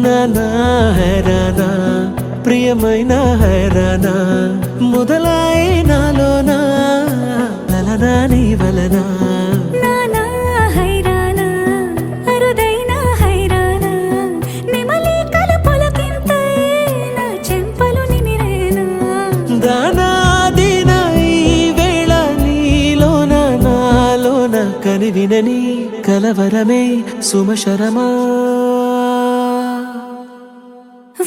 నానా హైరానా ప్రియమైన హైరానా మొదలాయి నాలోనా లలనా నీ వలనా నానా హైరానా అరుదైన హైరానా నెమలి కలపులకింతై నా చెంపలు నిమిరేనా దానాదిన ఈ వేళ నీలోన నాలోన కనివినని కలవరమే సుమశరమా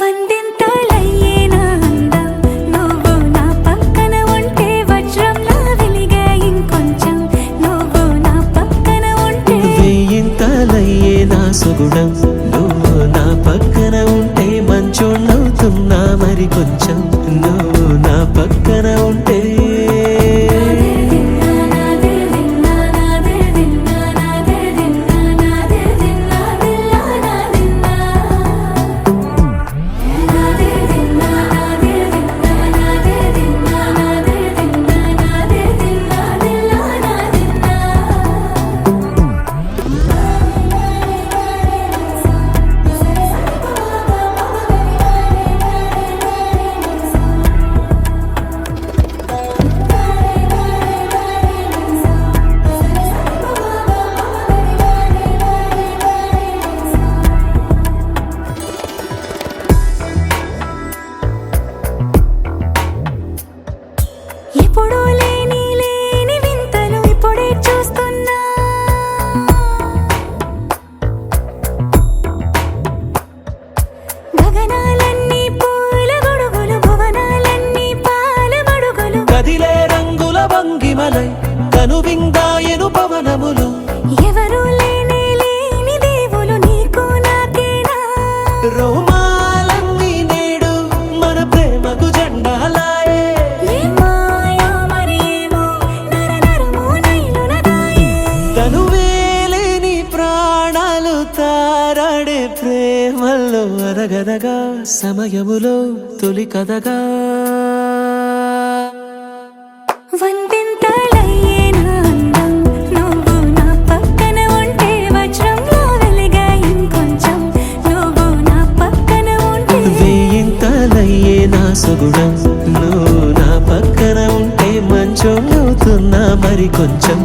వందింతలయ్యేనా అందం నువ్వు నా పక్కన ఉంటే వజ్రంలా వెలిగే ఇంకొంచెం నువ్వు నా పక్కన ఉంటే వేయింతలయ్యే నా సుగుణం నువ్వు నా పక్కన ఉంటే మంచోళ్ళవుతున్నా మరి కొంచెం నువ్వు నా పక్కన ఉంటే ఎప్పుడూ లేని వింతలు ఇప్పుడే చూస్తున్నా గగనాలన్నీ పూల గొడుగులు భువనాలన్నీ పాల మడుగులు కదిలే రంగుల భంగిమలై కనువిందాయను పవనములు ఎవరూ లేని దేవులు నీకు నాకేనా రోమాలన్నీ నేడు మన ప్రేమకు జెండాలాయే ఏ మాయో మరేమో నరనరమో నైలునదాయే తనువేలేని ప్రాణాలు తారాడే ప్రేమల్లో అరగదగా సమయములో తొలి కదగా వందింతలయ్యేనా అందం నువ్వు నా పక్కన ఉంటే వజ్రంలా వెలిగే ఇంకొంచెం నువ్వు నా పక్కన ఉంటే వేయింతలయ్యే నా సుగుణం నువ్వు నా పక్కన ఉంటే మంచోళ్ళవుతున్నా మరి కొంచెం